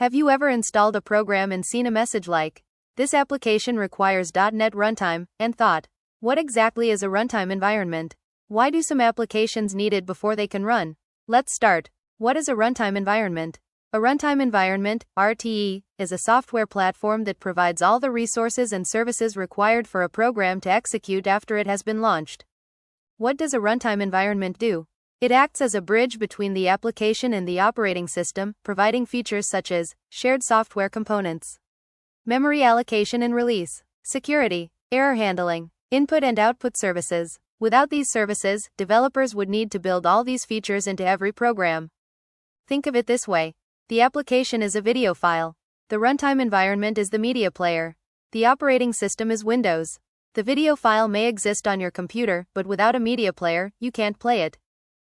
Have you ever installed a program and seen a message like, "This application requires .NET Runtime," and thought, what exactly is a runtime environment? Why do some applications need it before they can run? Let's start. What is a runtime environment? A runtime environment, RTE, is a software platform that provides all the resources and services required for a program to execute after it has been launched. What does a runtime environment do? It acts as a bridge between the application and the operating system, providing features such as shared software components, memory allocation and release, security, error handling, input and output services. Without these services, developers would need to build all these features into every program. Think of it this way. The application is a video file. The runtime environment is the media player. The operating system is Windows. The video file may exist on your computer, but without a media player, you can't play it.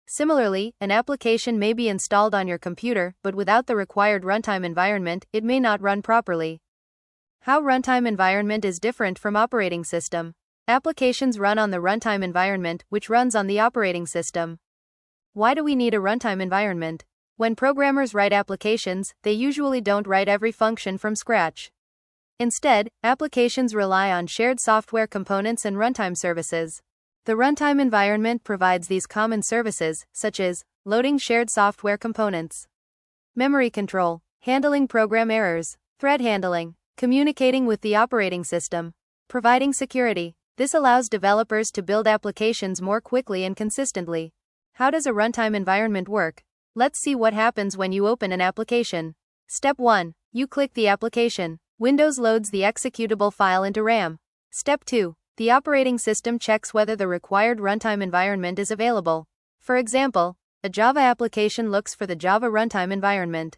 Similarly, an application may be installed on your computer, but without the required runtime environment, it may not run properly. How runtime environment is different from operating system. Applications run on the runtime environment, which runs on the operating system. Why do we need a runtime environment? When programmers write applications, they usually don't write every function from scratch. Instead, applications rely on shared software components and runtime services. The runtime environment provides these common services, such as loading shared software components, memory control, handling program errors, thread handling, communicating with the operating system, providing security. This allows developers to build applications more quickly and consistently. How does a runtime environment work? Let's see what happens when you open an application. Step 1. You click the application. Windows loads the executable file into RAM. Step 2. The operating system checks whether the required runtime environment is available. For example, a Java application looks for the Java runtime environment.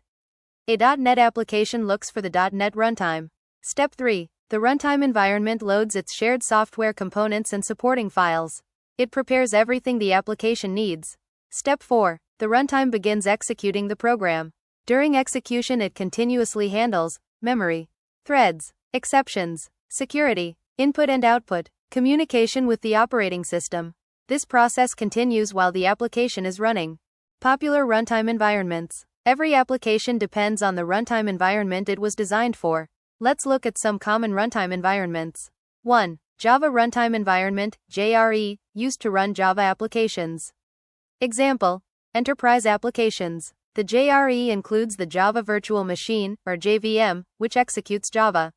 A .NET application looks for the .NET runtime. Step 3. The runtime environment loads its shared software components and supporting files. It prepares everything the application needs. Step 4. The runtime begins executing the program. During execution, it continuously handles memory, threads, exceptions, security, input and output, communication with the operating system. This process continues while the application is running. Popular runtime environments. Every application depends on the runtime environment it was designed for. Let's look at some common runtime environments. 1. Java Runtime Environment, JRE, used to run Java applications. Example: Enterprise applications. The JRE includes the Java Virtual Machine, or JVM, which executes Java.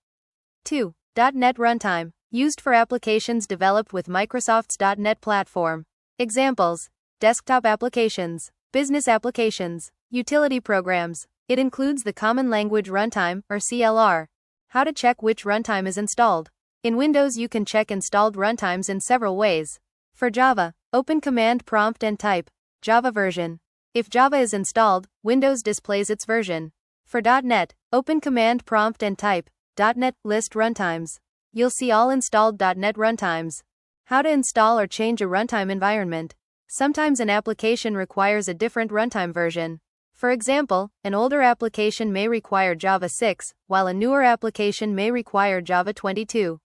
2. .NET Runtime, used for applications developed with Microsoft's .NET platform. Examples: desktop applications, business applications, utility programs. It includes the Common Language Runtime, or CLR. How to check which runtime is installed. In Windows, you can check installed runtimes in several ways. For Java, open Command Prompt and type Java version. If Java is installed, Windows displays its version. For .NET, open Command Prompt and type .NET list runtimes. You'll see all installed .NET runtimes. How to install or change a runtime environment. Sometimes an application requires a different runtime version. For example, an older application may require Java 6, while a newer application may require Java 22.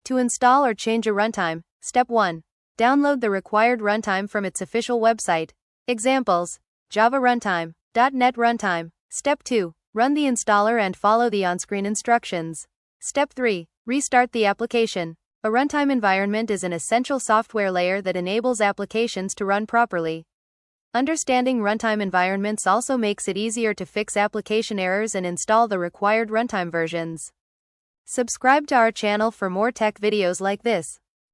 To install or change a runtime, Step 1. Download the required runtime from its official website. Examples: Java Runtime, .NET Runtime. Step 2. Run the installer and follow the on-screen instructions. Step 3. Restart the application. A runtime environment is an essential software layer that enables applications to run properly. Understanding runtime environments also makes it easier to fix application errors and install the required runtime versions. Subscribe to our channel for more tech videos like this.